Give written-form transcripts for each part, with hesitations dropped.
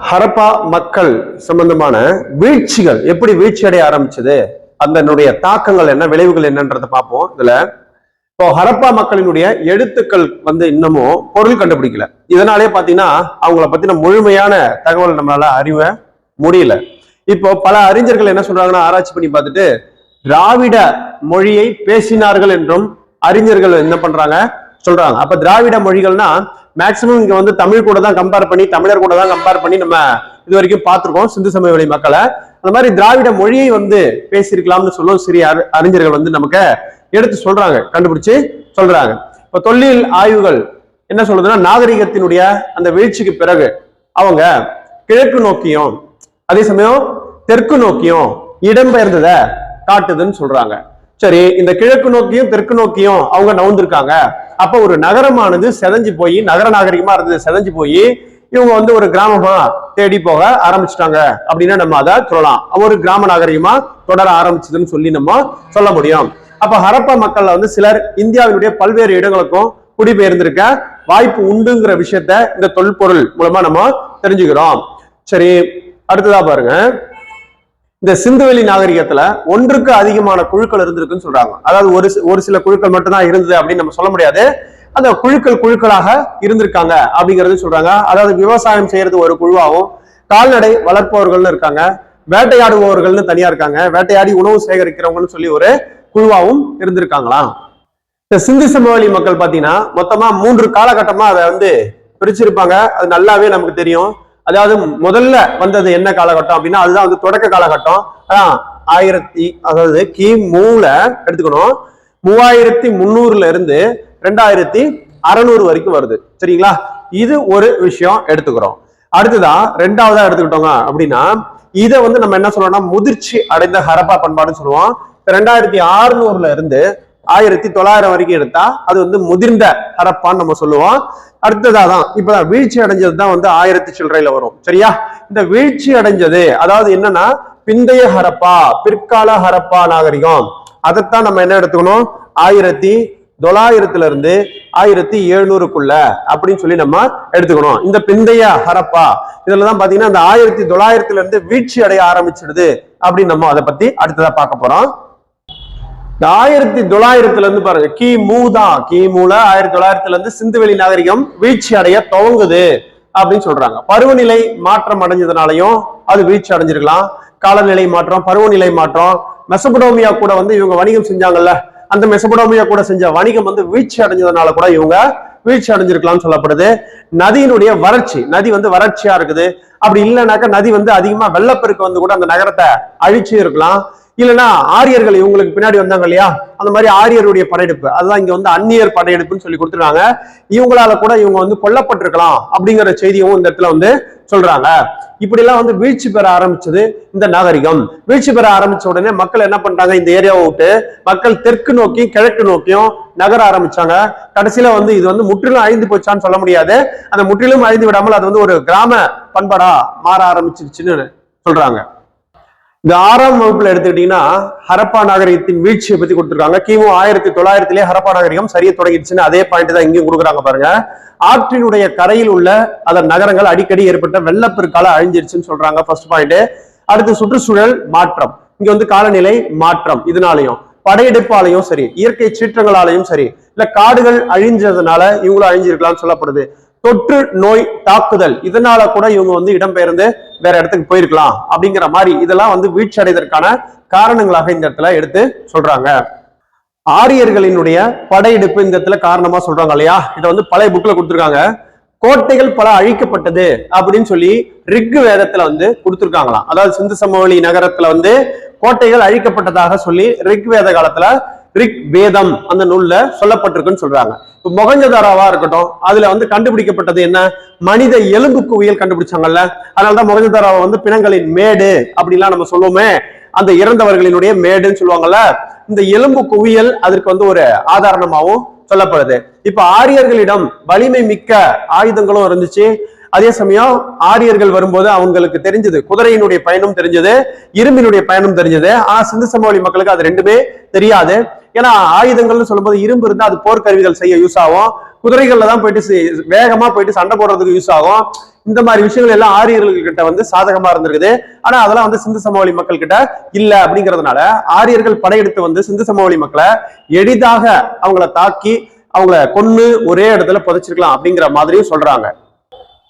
ஹரப்பா மக்கள் சம்பந்தமான வீழ்ச்சிகள் எப்படி வீழ்ச்சி அடைய ஆரம்பிச்சது, அதனுடைய தாக்கங்கள் என்ன, விளைவுகள் என்னன்றத பார்ப்போம். இதுல இப்போ ஹரப்பா மக்களினுடைய எழுத்துக்கள் இன்னமும் பொருள் கண்டுபிடிக்கல. இதனாலே பாத்தீங்கன்னா அவங்கள பத்தின முழுமையான தகவல் நம்மளால அறிவ முடியல. இப்போ பல அறிஞர்கள் என்ன சொல்றாங்கன்னா, ஆராய்ச்சி பண்ணி பார்த்துட்டு திராவிட மொழியை பேசினார்கள் என்றும் அறிஞர்கள் என்ன பண்றாங்க சொல்றாங்க. அப்ப திராவிட மொழிகள்னா மேக்சிமம் இங்க தமிழ் கூட தான் கம்பேர் பண்ணி, தமிழர் கூட தான் கம்பேர் பண்ணி நம்ம இது வரைக்கும் பார்த்திருக்கோம் சிந்து சமவெளி மக்களை. அந்த மாதிரி திராவிட மொழியை பேசியிருக்கலாம்னு சொல்லும் சிறிய அறிஞர்கள் நமக்கு எடுத்து சொல்றாங்க, கண்டுபிடிச்சு சொல்றாங்க. இப்ப தொல்லியல் ஆய்வுகள் என்ன சொல்றதுன்னா, நாகரிகத்தினுடைய அந்த வீழ்ச்சிக்கு பிறகு அவங்க கிழக்கு நோக்கியும் அதே சமயம் தெற்கு நோக்கியும் இடம்பெயர்ந்தத காட்டுதுன்னு சொல்றாங்க. சரி, இந்த கிழக்கு நோக்கியும் தெற்கு நோக்கியும் அவங்க நவுந்திருக்காங்க. அப்ப ஒரு நகரமானது செதஞ்சு போய், நகர நாகரிகமா இருந்தது செதஞ்சு போய் இவங்க ஒரு கிராமமா தேடி போக ஆரம்பிச்சிட்டாங்க அப்படின்னா நம்ம அதை சொல்லலாம். ஒரு கிராம நாகரிகமா தொடர ஆரம்பிச்சதுன்னு சொல்லி நம்ம சொல்ல முடியும். அப்ப ஹரப்பா மக்கள்ல சிலர் இந்தியாவினுடைய பல்வேறு இடங்களுக்கும் குடிபெயர்ந்திருக்க வாய்ப்பு உண்டுங்கிற விஷயத்த இந்த தொல்பொருள் மூலமா நம்ம தெரிஞ்சுக்கிறோம். சரி, அடுத்ததா பாருங்க. இந்த சிந்துவெளி நாகரிகத்துல ஒன்றுக்கு அதிகமான குழுக்கள் இருந்திருக்குன்னு சொல்றாங்க. அதாவது ஒரு சில குழுக்கள் மட்டும்தான் இருந்தது அப்படின்னு நம்ம சொல்ல முடியாது. அந்த குழுக்களாக இருந்திருக்காங்க அப்படிங்கறது சொல்றாங்க. அதாவது விவசாயம் செய்யறது ஒரு குழுவாகவும், கால்நடை வளர்ப்பவர்கள்னு இருக்காங்க, வேட்டையாடுபவர்கள்னு தனியா இருக்காங்க, வேட்டையாடி உணவு சேகரிக்கிறவங்கன்னு சொல்லி ஒரு குழுவாகவும் இருந்திருக்காங்களாம். இந்த சிந்து சமவெளி மக்கள் பாத்தீங்கன்னா மொத்தமா 3 காலகட்டமா அதை பிரிச்சிருப்பாங்க. அது நல்லாவே நமக்கு தெரியும். அதாவது முதல்ல வந்தது என்ன காலகட்டம் அப்படின்னா, அதுதான் தொடக்க காலகட்டம். அதாவது கிமுல எடுத்துக்கணும். 3300 இருந்து 2600 வரைக்கும் வருது. சரிங்களா? இது ஒரு விஷயம் எடுத்துக்கிறோம். அடுத்துதான் ரெண்டாவதா எடுத்துக்கிட்டோங்க அப்படின்னா, இதை நம்ம என்ன சொல்றோம்னா முதிர்ச்சி அடைந்த ஹரப்பா பண்பாடுன்னு சொல்லுவோம். 2600 இருந்து 1900 வரைக்கும் எடுத்தா அது முதிர்ந்த ஹரப்பான்னு நம்ம சொல்லுவோம். அடுத்ததான் இப்பதான் வீழ்ச்சி அடைஞ்சதுதான் 1000 சில்லறையில வரும். சரியா? இந்த வீழ்ச்சி அடைஞ்சது அதாவது என்னன்னா பிந்தைய ஹரப்பா, பிற்கால ஹரப்பா நாகரிகம். அதைத்தான் நம்ம என்ன எடுத்துக்கணும், 1900 இருந்து 1700க்குள்ள அப்படின்னு சொல்லி நம்ம எடுத்துக்கணும். இந்த பிந்தைய ஹரப்பா இதுலதான் பாத்தீங்கன்னா இந்த 1900 இருந்து வீழ்ச்சி அடைய ஆரம்பிச்சிடுது அப்படின்னு நம்ம அதை பத்தி அடுத்ததா பார்க்க போறோம். 1900 இருந்து பாருங்க, கிமுல 1900 இருந்து சிந்துவெளி நாகரிகம் வீழ்ச்சி அடைய துவங்குது அப்படின்னு சொல்றாங்க. பருவநிலை மாற்றம் அடைஞ்சதுனாலையும் அது வீழ்ச்சி அடைஞ்சிருக்கலாம். காலநிலை மாற்றம், பருவநிலை மாற்றம். மெசபடோமியா கூட இவங்க வணிகம் செஞ்சாங்கல்ல, அந்த மெசபடோமியா கூட செஞ்ச வணிகம் வீழ்ச்சி அடைஞ்சதுனால கூட இவங்க வீழ்ச்சி அடைஞ்சிருக்கலாம்னு சொல்லப்படுது. நதியினுடைய வறட்சி, நதி வறட்சியா இருக்குது. அப்படி இல்லைனாக்கா நதி அதிகமா வெள்ளப்பெருக்கு கூட அந்த நகரத்தை அழிச்சு இருக்கலாம். இல்லைன்னா ஆரியர்கள் இவங்களுக்கு பின்னாடி வந்தாங்க இல்லையா, அந்த மாதிரி ஆரியருடைய படையெடுப்பு, அதுதான் இங்க அந்நியர் படையெடுப்புன்னு சொல்லி கொடுத்துருக்காங்க. இவங்களால கூட இவங்க கொல்லப்பட்டிருக்கலாம் அப்படிங்கிற செய்தியும் இந்த இடத்துல சொல்றாங்க. இப்படி எல்லாம் வீழ்ச்சி பெற ஆரம்பிச்சது இந்த நாகரிகம். வீழ்ச்சி பெற ஆரம்பிச்ச உடனே மக்கள் என்ன பண்றாங்க, இந்த ஏரியாவை விட்டு மக்கள் தெற்கு நோக்கி கிழக்கு நோக்கியும் நகர ஆரம்பிச்சாங்க. கடைசியில இது முற்றிலும் அழிந்து போச்சான்னு சொல்ல முடியாது. அந்த முற்றிலும் அழிந்து விடாமல் அது ஒரு கிராம பண்பாடா மாற ஆரம்பிச்சிருச்சுன்னு சொல்றாங்க. இந்த 6ஆம் வகுப்புல எடுத்துக்கிட்டீங்கன்னா ஹரப்பா நாகரிகத்தின் வீழ்ச்சியை பத்தி கொடுத்துருக்காங்க. கிமு 1900 ஹரப்பா நாகரிகம் சரியா தொடங்கிடுச்சுன்னு அதே பாயிண்ட் தான் இங்கேயும் கொடுக்குறாங்க பாருங்க. ஆற்றினுடைய கரையில் உள்ள அதன் நகரங்கள் அடிக்கடி ஏற்பட்ட வெள்ளப்பெருக்கால அழிஞ்சிருச்சுன்னு சொல்றாங்க, ஃபர்ஸ்ட் பாயிண்ட். அடுத்து சுற்றுச்சூழல் மாற்றம், இங்க காலநிலை மாற்றம், இதனாலையும் படையெடுப்பாலையும் சரி, இயற்கை சீற்றங்களாலையும் சரி, இல்ல காடுகள் அழிஞ்சதுனால இவங்களும் அழிஞ்சிருக்கலாம்னு சொல்லப்படுது. தொற்று நோய் தாக்குதல், இதனால கூட இவங்க இடம்பெயர்ந்து வேற இடத்துக்கு போயிருக்கலாம் அப்படிங்கிற மாதிரி இதெல்லாம் வீழ்ச்சி அடைவதற்கான காரணங்களாக இந்த இடத்துல எடுத்து சொல்றாங்க. ஆரியர்களினுடைய படையெடுப்பு இந்த இடத்துல காரணமா சொல்றாங்க இல்லையா, இதை பழைய புக்ல கொடுத்துருக்காங்க. கோட்டைகள் பல அழிக்கப்பட்டது அப்படின்னு சொல்லி ரிக் வேதத்துல கொடுத்துருக்காங்களாம். அதாவது சிந்து சமவெளி நகரத்துல கோட்டைகள் அழிக்கப்பட்டதாக சொல்லி ரிக் வேத காலத்துல ரிக் வேதம் அந்த நூல்ல சொல்லப்பட்டிருக்குன்னு சொல்றாங்க. இப்ப மொகஞ்சதாராவா இருக்கட்டும், அதுல கண்டுபிடிக்கப்பட்டது என்ன, மனித எலும்பு குவியல் கண்டுபிடிச்சாங்கல்ல, அதனாலதான் மொகஞ்சதாராவை பிணங்களின் மேடு அப்படின்லாம் நம்ம சொல்லுவோமே, அந்த இறந்தவர்களினுடைய மேடுன்னு சொல்லுவாங்கல்ல. இந்த எலும்பு குவியல் அதற்கு ஒரு ஆதாரணமாகவும் சொல்லப்படுது. இப்ப ஆரியர்களிடம் வலிமை மிக்க ஆயுதங்களும் இருந்துச்சு. அதே சமயம் ஆரியர்கள் வரும்போது அவங்களுக்கு தெரிஞ்சது குதிரையினுடைய பயனும் தெரிஞ்சது, இரும்பினுடைய பயனும் தெரிஞ்சது. ஆனா சிந்து சமவெளி மக்களுக்கு அது ரெண்டுமே தெரியாது. ஏன்னா ஆயுதங்கள்னு சொல்லும்போது இரும்பு இருந்தா அது போர்க்கருவிகள் செய்ய யூஸ் ஆகும், குதிரைகள்ல தான் போயிட்டு வேகமா போயிட்டு சண்டை போடுறதுக்கு யூஸ் ஆகும். இந்த மாதிரி விஷயங்கள் எல்லாம் ஆரியர்கள் கிட்ட வந்து சாதகமா இருந்திருக்குது. ஆனா அதெல்லாம் வந்து சிந்து சமவெளி மக்கள் கிட்ட இல்ல அப்படிங்கிறதுனால ஆரியர்கள் படையெடுத்து வந்து சிந்து சமவெளி மக்களை எளிதாக அவங்கள தாக்கி அவங்கள கொன்னு ஒரே இடத்துல புதைச்சிருக்கலாம் அப்படிங்கிற மாதிரியும் சொல்றாங்க.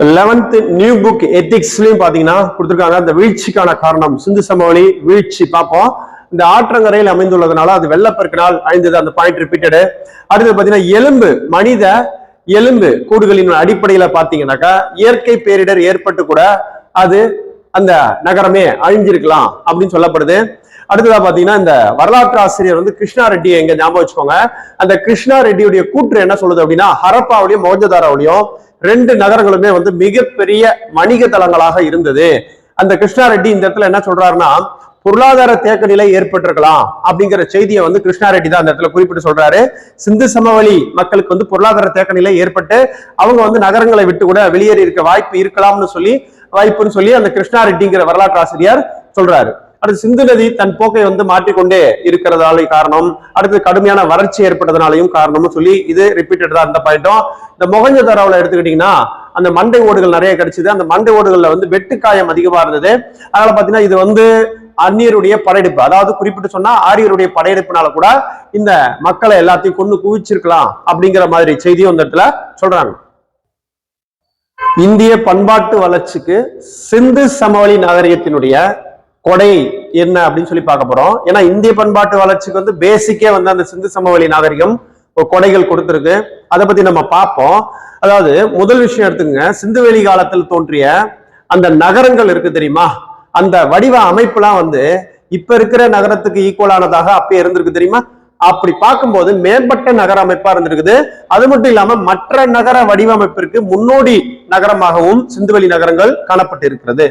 11th நியூ புக் எத்திக்ஸ்லயும் பாத்தீங்கன்னா கொடுத்திருக்காங்க. அந்த வீழ்ச்சிக்கான காரணம் சிந்து சமவெளி வீழ்ச்சி பார்ப்போம். இந்த ஆற்றங்கரையில் அமைந்துள்ளதுனால அது வெள்ளப்பெருக்கினால் அழிந்தது, அந்த பாயிண்ட் ரிப்பீட்டடு. அடுத்து பாத்தீங்கன்னா எலும்பு, மனித எலும்பு கூடுகளின் அடிப்படையில பாத்தீங்கன்னாக்கா இயற்கை பேரிடர் ஏற்பட்டு கூட அது அந்த நகரமே அழிஞ்சிருக்கலாம் அப்படின்னு சொல்லப்படுது. அடுத்ததா பாத்தீங்கன்னா இந்த வரலாற்று ஆசிரியர் வந்து கிருஷ்ணா ரெட்டி எங்க ஞாபகம் வச்சுக்கோங்க. அந்த கிருஷ்ணா ரெட்டியுடைய கூற்று என்ன சொல்லுது அப்படின்னா, ஹரப்பாவிலையும் மொஹஞ்சதாரோவிலையும் 2 நகரங்களுமே வந்து மிகப்பெரிய வணிக தலங்களாக இருந்தது. அந்த கிருஷ்ணா ரெட்டி இந்த இடத்துல என்ன சொல்றாருன்னா, பொருளாதார தேக்க நிலை ஏற்பட்டிருக்கலாம் அப்படிங்கிற செய்தியை வந்து கிருஷ்ணா ரெட்டி தான் அந்த இடத்துல குறிப்பிட்டு சொல்றாரு. சிந்து சமவெளி மக்களுக்கு வந்து பொருளாதார தேக்க நிலை ஏற்பட்டு அவங்க வந்து நகரங்களை விட்டு கூட வெளியேறி இருக்க வாய்ப்புன்னு சொல்லி அந்த கிருஷ்ணா ரெட்டிங்கிற வரலாற்று ஆசிரியர் சொல்றாரு. அடுத்து சிந்து நதி தன் போக்கை வந்து மாற்றிக்கொண்டே இருக்கிறதால காரணம், அடுத்து கடுமையான வறட்சி ஏற்பட்டதுனாலையும் காரணம்னு சொல்லி இது ரிப்பீட்டட் தான். அந்த பாயிண்டும் இந்த மொஹஞ்சதாரோவில் எடுத்துக்கிட்டீங்கன்னா அந்த மண்டை ஓடுகள் நிறைய கிடைச்சது. அந்த மண்டை ஓடுகள்ல வந்து வெட்டுக்காயம் அதிகமா இருந்தது. அதனால பாத்தீங்கன்னா இது வந்து அந்நியருடைய படையெடுப்பு, அதாவது குறிப்பிட்டு சொன்னா ஆரியருடைய படையெடுப்புனால கூட இந்த மக்களை எல்லாத்தையும் கொண்டு குவிச்சிருக்கலாம் அப்படிங்கிற மாதிரி செய்தியும் இந்த இடத்துல சொல்றாங்க. இந்திய பண்பாட்டு வளர்ச்சிக்கு சிந்து சமவெளி நாகரிகத்தினுடைய கொடை என்ன அப்படின்னு சொல்லி பார்க்க போறோம். ஏன்னா இந்திய பண்பாட்டு வளர்ச்சிக்கு வந்து பேசிக்கே வந்து அந்த சிந்து சமவெளி நாகரிகம் கொடைகள் கொடுத்திருக்கு. அதை பத்தி நம்ம பார்ப்போம். அதாவது முதல் விஷயம் எடுத்துங்க, சிந்துவெளி காலத்தில் தோன்றிய அந்த நகரங்கள் இருக்கு தெரியுமா, அந்த வடிவ அமைப்புலாம் வந்து இப்ப இருக்கிற நகரத்துக்கு ஈக்குவலானதாக அப்பயே இருந்திருக்கு தெரியுமா. அப்படி பார்க்கும்போது மேம்பட்ட நகர அமைப்பா இருந்திருக்குது. அது மட்டும் இல்லாம மற்ற நகர வடிவமைப்பிற்கு முன்னோடி நகரமாகவும் சிந்துவெளி நகரங்கள் காணப்பட்டு இருக்கிறது.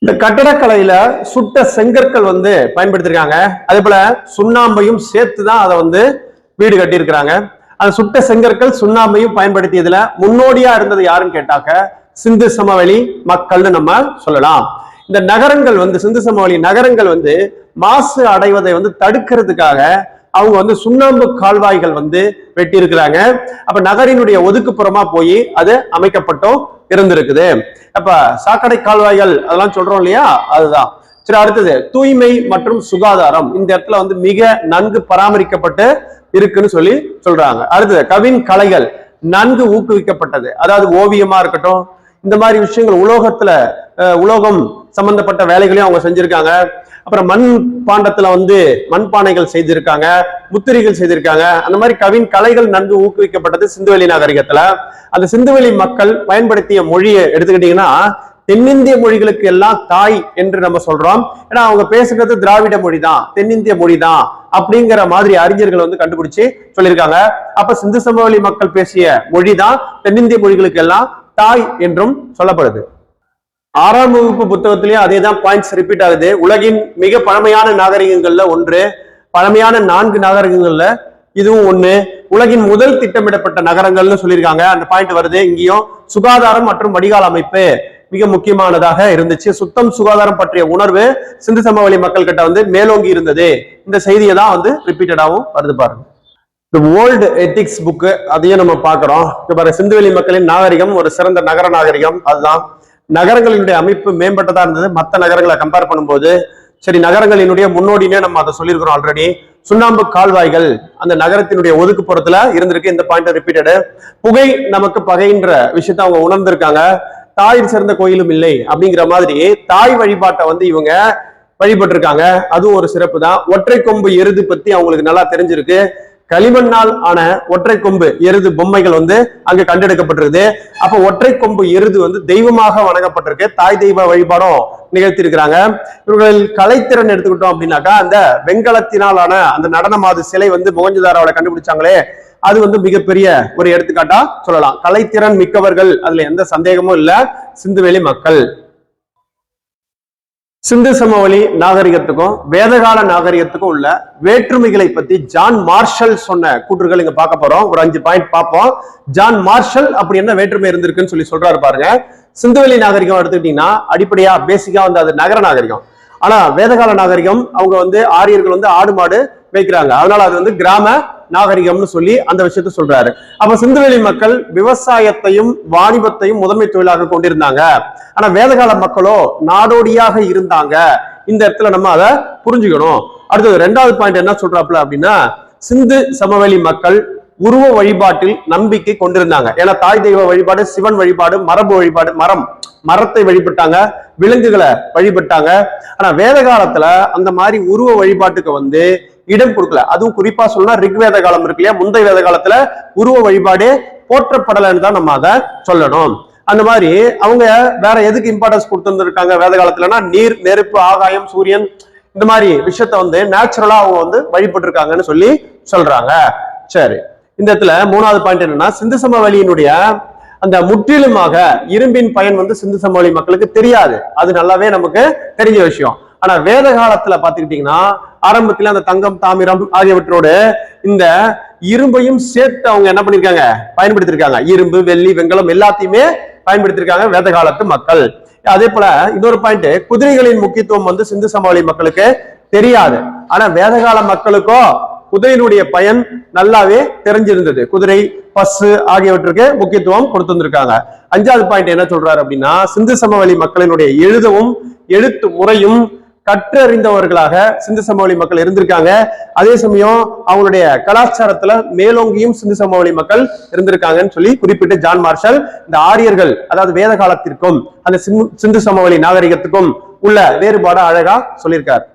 இந்த கட்டடக்கலையில சுட்ட செங்கற்கள் வந்து பயன்படுத்திருக்காங்க. அதே போல சுண்ணாம்பையும் சேர்த்துதான் அதை வந்து வீடு கட்டியிருக்கிறாங்க. அந்த சுட்ட செங்கற்கள் சுண்ணாம்பையும் பயன்படுத்தியதுல முன்னோடியா இருந்தது யாருன்னு கேட்டாக்க சிந்து சமவெளி மக்கள்னு நம்ம சொல்லலாம். இந்த நகரங்கள் வந்து சிந்து சமவெளி நகரங்கள் வந்து மாசு அடைவதை வந்து தடுக்கிறதுக்காக அவங்க வந்து சுண்ணாம்பு கால்வாய்கள் வந்து வெட்டி இருக்கிறாங்க. அப்ப நகரினுடைய ஒதுக்குப்புறமா போய் அது அமைக்கப்பட்டும் இருந்திருக்குது. அப்ப சாக்கடை கால்வாய்கள் அதெல்லாம் சொல்றோம் இல்லையா, அதுதான். சரி, அடுத்தது தூய்மை மற்றும் சுகாதாரம் இந்த இடத்துல வந்து மிக நன்கு பராமரிக்கப்பட்டு இருக்குன்னு சொல்லி சொல்றாங்க. அடுத்தது கவின் கலைகள் நன்கு ஊக்குவிக்கப்பட்டது, அதாவது ஓவியமா இருக்கட்டும், இந்த மாதிரி விஷயங்கள் உலோகம் சம்பந்தப்பட்ட வேலைகளையும் அவங்க செஞ்சிருக்காங்க. அப்புறம் மண் பாண்டத்துல வந்து மண்பானைகள் செய்திருக்காங்க, முத்திரைகள் செய்திருக்காங்க. அந்த மாதிரி கவின் கலைகள் நன்கு ஊக்குவிக்கப்பட்டது சிந்துவெளி நாகரிகத்துல. அந்த சிந்துவெளி மக்கள் பயன்படுத்திய மொழியை எடுத்துக்கிட்டீங்கன்னா தென்னிந்திய மொழிகளுக்கு எல்லாம் தாய் என்று நம்ம சொல்றோம். ஏன்னா அவங்க பேசுறது திராவிட மொழி தான், தென்னிந்திய மொழி தான் அப்படிங்கிற மாதிரி அறிஞர்கள் வந்து கண்டுபிடிச்சு சொல்லியிருக்காங்க. அப்ப சிந்து சமவெளி மக்கள் பேசிய மொழி தான் தென்னிந்திய மொழிகளுக்கு எல்லாம் தாய் என்றும் சொல்லப்படுது. 6ஆம் வகுப்பு புத்தகத்திலேயே அதே தான் பாயிண்ட்ஸ் ரிப்பீட் ஆகுது. உலகின் மிக பழமையான நாகரிகங்கள்ல ஒன்று, பழமையான 4 நாகரிகங்கள்ல இதுவும் ஒண்ணு, உலகின் முதல் திட்டமிடப்பட்ட நகரங்கள்னு சொல்லியிருக்காங்க. அந்த பாயிண்ட் வருது. இங்கேயும் சுகாதாரம் மற்றும் வடிகால் அமைப்பு மிக முக்கியமானதாக இருந்துச்சு. சுத்தம் சுகாதாரம் பற்றிய உணர்வு சிந்து சமவெளி மக்கள் கிட்ட வந்து மேலோங்கி இருந்தது. இந்த செய்தியை தான் வந்து ரிப்பீட்டடாகவும் வருது பாருங்க. இந்த வேர்ல்டு எத்திக்ஸ் புக்கு அதையும் நம்ம பார்க்கிறோம். சிந்துவெளி மக்களின் நாகரிகம் ஒரு சிறந்த நகர நாகரிகம். அதுதான் நகரங்களினுடைய அமைப்பு மேம்பட்டதா இருந்தது மற்ற நகரங்களை கம்பேர் பண்ணும்போது. சரி, நகரங்களினுடைய முன்னோடினே நம்ம அதை சொல்லியிருக்கிறோம் ஆல்ரெடி. சுண்ணாம்பு கால்வாய்கள் அந்த நகரத்தினுடைய ஒதுக்குப்புறத்துல இருந்திருக்கு. இந்த பாயிண்ட் ரிப்பீட்டடு. புகை நமக்கு பகைன்ற விஷயத்த அவங்க உணர்ந்திருக்காங்க. தாய் சிறந்த கோயிலும் இல்லை அப்படிங்கிற மாதிரி தாய் வழிபாட்டை வந்து இவங்க வழிபட்டிருக்காங்க. அதுவும் ஒரு சிறப்பு தான். ஒற்றை கொம்பு எருது பத்தி அவங்களுக்கு நல்லா தெரிஞ்சிருக்கு. களிமண்ணால் ஆன ஒற்றை கொம்பு எருது பொம்மைகள் வந்து அங்க கண்டெடுக்கப்பட்டிருக்கு. அப்ப ஒற்றை கொம்பு எருது வந்து தெய்வமாக வணங்கப்பட்டிருக்கு. தாய் தெய்வ வழிபாடும் நிகழ்த்திருக்கிறாங்க. இவர்கள் கலைத்திறன் எடுத்துக்கிட்டோம் அப்படின்னாக்கா அந்த வெண்கலத்தினாலான அந்த நடனமாது சிலை வந்து மொஹஞ்சதாரோவில் கண்டுபிடிச்சாங்களே, அது வந்து மிகப்பெரிய ஒரு எடுத்துக்காட்டா சொல்லலாம். கலைத்திறன் மிக்கவர்கள், அதுல எந்த சந்தேகமும் இல்ல சிந்துவெளி மக்கள். சிந்து சமவெளி நாகரிகத்துக்கும் வேதகால நாகரிகத்துக்கும் உள்ள வேற்றுமைகளை பத்தி ஜான் மார்ஷல் சொன்ன கூற்றுகள் இங்க பார்க்க போறோம். ஒரு 5 பாயிண்ட் பார்ப்போம். ஜான் மார்ஷல் அப்படி என்ன வேற்றுமை இருந்திருக்குன்னு சொல்லி சொல்றாரு பாருங்க. சிந்துவெளி நாகரிகம் எடுத்துக்கிட்டீங்கன்னா அடிப்படையா பேசிக்கா வந்து அது நகர நாகரிகம். ஆனா வேதகால நாகரிகம் அவங்க வந்து ஆரியர்கள் வந்து ஆடு மாடு மேய்க்கிறாங்க, அதனால அது வந்து கிராம நாகரிகம்னு சொல்லி அந்த விஷயத்த சொல்றாரு. அப்ப சிந்துவெளி மக்கள் விவசாயத்தையும் வாணிபத்தையும் முதன்மை தொழிலாக கொண்டிருந்தாங்க. ஆனா வேதகால மக்களோ நாடோடியாக இருந்தாங்க. இந்த இடத்துல நம்ம அதை புரிஞ்சுக்கணும். அடுத்தது 2வது பாயிண்ட் என்ன சொல்றாப்புல அப்படின்னா, சிந்து சமவெளி மக்கள் உருவ வழிபாட்டில் நம்பிக்கை கொண்டிருந்தாங்க. ஏன்னா தாய் தெய்வ வழிபாடு, சிவன் வழிபாடு, மரபு வழிபாடு, மரத்தை வழிபட்டாங்க, விலங்குகளை வழிபட்டாங்க. ஆனா வேத காலத்துல அந்த மாதிரி உருவ வழிபாட்டுக்கு வந்து இடம் கொடுக்கல. அதுவும் குறிப்பா சொன்னா ரிக்வேத காலம் இருக்கு இல்லையா, முந்தைய வேத காலத்துல உருவ வழிபாடு போற்றப்படலைன்னு தான் நம்ம அதை சொல்லணும். அந்த மாதிரி அவங்க வேற எதுக்கு இம்பார்ட்டன்ஸ் கொடுத்துருக்காங்க வேத காலத்துலன்னா, நீர், நெருப்பு, ஆகாயம், சூரியன், இந்த மாதிரி விஷயத்த வந்து நேச்சுரலா அவங்க வந்து வழிபட்டு இருக்காங்கன்னு சொல்லி சொல்றாங்க. சரி, இந்த இடத்துல 3வது பாயிண்ட் என்னன்னா, சிந்து சமவெளியினுடைய அந்த முற்றிலுமாக இரும்பின் பயன் வந்து சிந்து சமவெளி மக்களுக்கு தெரியாது. அது நல்லாவே நமக்கு தெரிஞ்ச விஷயம். ஆனா வேத காலத்துல பாத்துக்கிட்டீங்கன்னா ஆரம்பத்துல அந்த தங்கம், தாமிரம் ஆகியவற்றோடு இந்த இரும்பையும் சேர்த்து அவங்க என்ன பண்ணிருக்காங்க, பயன்படுத்திருக்காங்க. இரும்பு, வெள்ளி, வெண்கலம் எல்லாத்தையுமே பயன்படுத்திருக்காங்க வேத காலத்து மக்கள். அதே போல இன்னொரு பாயிண்ட், குதிரைகளின் முக்கியத்துவம் வந்து சிந்து சமவெளி மக்களுக்கு தெரியாது. ஆனா வேதகால மக்களுக்கோ குதிரையினுடைய பயன் நல்லாவே தெரிஞ்சிருந்தது. குதிரை, பசு ஆகியவற்றுக்கு முக்கியத்துவம் கொடுத்திருக்காங்க. 5வது பாயிண்ட் என்ன சொல்றாரு அப்படின்னா, சிந்து சமவெளி மக்களினுடைய எழுதவும் எழுத்து முறையும் கற்றறிந்தவர்களாக சிந்து சமவெளி மக்கள் இருந்திருக்காங்க. அதே சமயம் அவங்களுடைய கலாச்சாரத்துல மேலோங்கியும் சிந்து சமவெளி மக்கள் இருந்திருக்காங்கன்னு சொல்லி குறிப்பிட்டு ஜான் மார்ஷல் இந்த ஆரியர்கள், அதாவது வேத காலத்திற்கும் அந்த சிந்து சமவெளி நாகரிகத்துக்கும் உள்ள வேறுபாடு அழகா சொல்லியிருக்காரு.